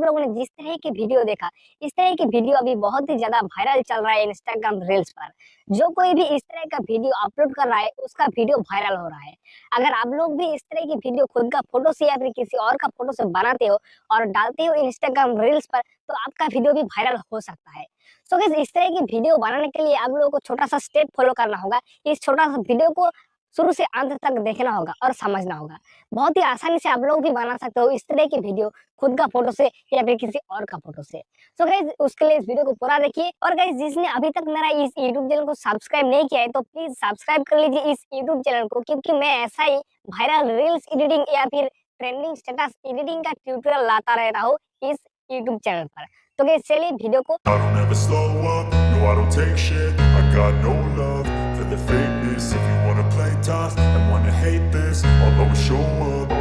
लोगों ने जिस तरह की वीडियो देखा, इस तरह की वीडियो अभी बहुत ही ज़्यादा वायरल चल रहा है इंस्टाग्राम रील्स पर। जो कोई भी इस तरह का वीडियो अपलोड कर रहा है, उसका वीडियो वायरल हो रहा है। अगर आप लोग भी इस तरह की वीडियो खुद का फ़ोटो से या फिर किसी और का फ़ोटो से बनाते हो और डालते हो इंस्टाग्राम रील्स पर, तो आपका वीडियो भी वायरल हो सकता है। सो गाइस, इस तरह की वीडियो बनाने के लिए आप लोगों को छोटा-सा स्टेप फॉलो करना होगा। इस छोटा-सा वीडियो को शुरू से अंत तक देखना होगा और समझना होगा। बहुत ही आसानी से आप लोग भी बना सकते हो इस तरह की वीडियो खुद का फ़ोटो से या फिर किसी और का फ़ोटो से। सो गाइस, उसके लिए इस वीडियो को पूरा देखिए और गाइस, जिसने अभी तक मेरा इस यूट्यूब चैनल को सब्सक्राइब नहीं किया है, तो प्लीज़ सब्सक्राइब कर लीजिए इस यूट्यूब चैनल को, क्योंकि मैं ऐसा ही वायरल रील्स एडिटिंग या फिर ट्रेंडिंग स्टेटस एडिटिंग का ट्यूटोरियल लाता रहता हूँ इस यूट्यूब चैनल पर। तो गाइस, चलिए वीडियो को I don't ever slow up, no I don't take shit. I got no love for the fakeness. If you wanna play tough and wanna hate this, I'll always show up.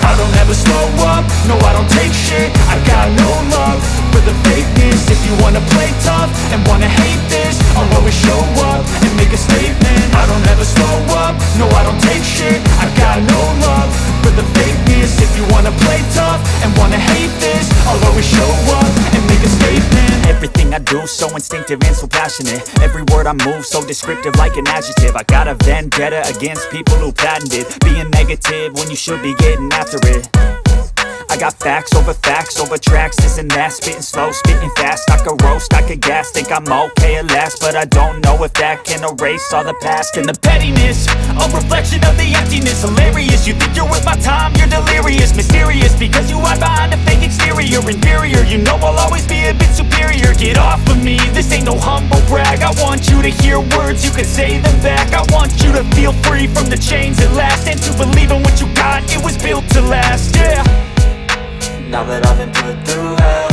I don't ever slow up, no I don't take shit. I got no love for the fakeness. If you wanna play tough and wanna hate this, I'll always show up and make a statement. I don't ever slow up, no I don't take shit. I got no love for the fakeness. If you wanna play tough and wanna hate this, I'll always show up and make a statement. Everything I do so instinctive and so passionate. Every word I move so descriptive like an adjective. I got a vendetta against people who patented being negative when you should be getting after it. I got facts over tracks, this and that. Spitting slow, spitting fast. I could roast, I could gas. Think I'm okay at last, but I don't know if that can erase all the past. And the pettiness, a reflection of the emptiness. Hilarious, you think you're worth my time, you're delirious. Mysterious, because you hide behind a fake exterior. Inferior, you know I'll always be a bit superior. Get off of me, this ain't no humble brag. I want you to hear words, you can say them back. I want you to feel free from the chains at last, and to believe in what you got, it was built to last, yeah. Now that I've been put through hell,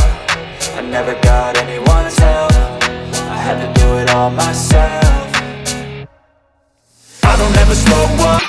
I never got anyone's help. I had to do it all myself. I don't ever slow up,